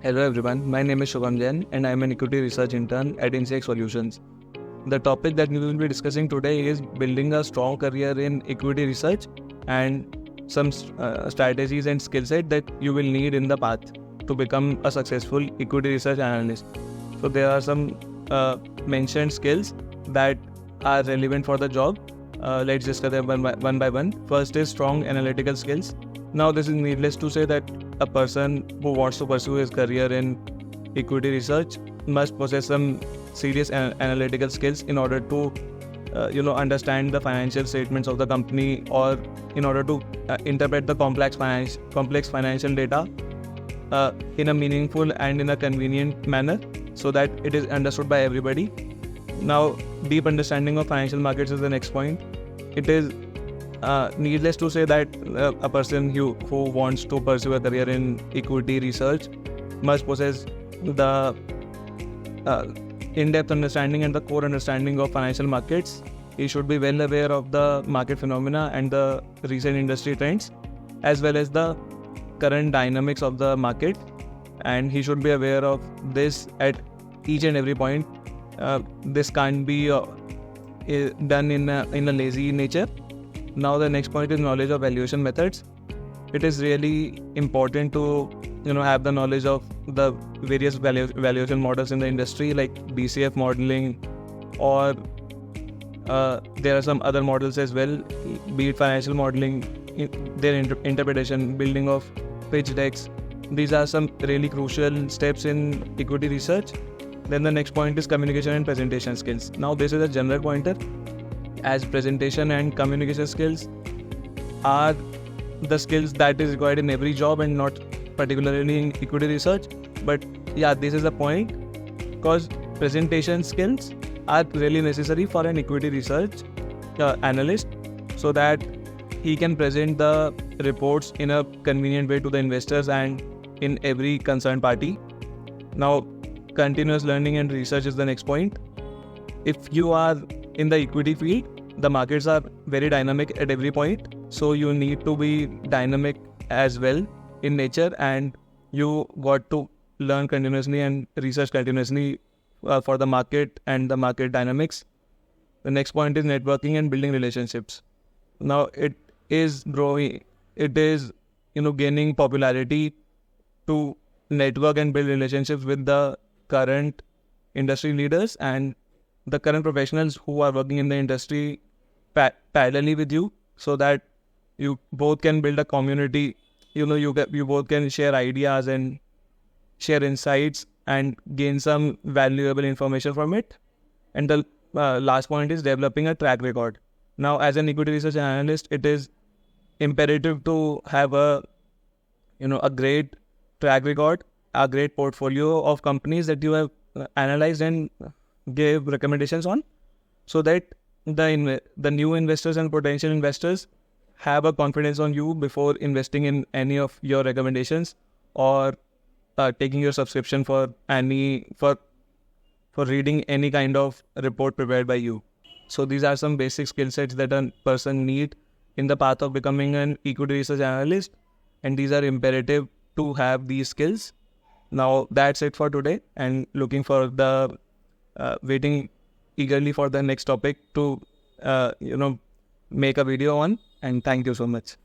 Hello everyone, my name is Shubham Jain and I am an equity research intern at Insight Solutions. The topic that we will be discussing today is building a strong career in equity research and some strategies and skill set that you will need in the path to become a successful equity research analyst. So there are some mentioned skills that are relevant for the job. Let's discuss them one by one. First is strong analytical skills. Now this is needless to say that a person who wants to pursue his career in equity research must possess some serious analytical skills in order to understand the financial statements of the company, or in order to interpret the complex financial data in a meaningful and in a convenient manner so that it is understood by everybody. Now, deep understanding of financial markets is the next point. It is needless to say that a person who wants to pursue a career in equity research must possess the in-depth understanding and the core understanding of financial markets. He should be well aware of the market phenomena and the recent industry trends, as well as the current dynamics of the market, and he should be aware of this at each and every point. This can't be done in a lazy nature. Now the next point is knowledge of valuation methods. It is really important to have the knowledge of the various valuation models in the industry, like DCF modeling, or there are some other models as well, be it financial modeling, their interpretation, building of pitch decks. These are some really crucial steps in equity research. Then the next point is communication and presentation skills. Now this is a general pointer, as presentation and communication skills are the skills that is required in every job and not particularly in equity research. But yeah, this is the point, because presentation skills are really necessary for an equity research analyst, so that he can present the reports in a convenient way to the investors and in every concerned party. Now, continuous learning and research is the next point. If you are in the equity field, the markets are very dynamic at every point, so you need to be dynamic as well in nature, and you got to learn continuously and research continuously for the market and the market dynamics. The next point is networking and building relationships. Now it is growing, it is gaining popularity to network and build relationships with the current industry leaders and the current professionals who are working in the industry parallelly with you, so that you both can build a community. You both can share ideas and share insights and gain some valuable information from it. And the last point is developing a track record. Now, as an equity research analyst, it is imperative to have a great track record, a great portfolio of companies that you have analyzed and gave recommendations on, so that the new investors and potential investors have a confidence on you before investing in any of your recommendations, or taking your subscription for reading any kind of report prepared by you. So these are some basic skill sets that a person need in the path of becoming an equity research analyst, and these are imperative to have these skills. Now that's it for today, and looking for the waiting eagerly for the next topic to make a video on. And thank you so much.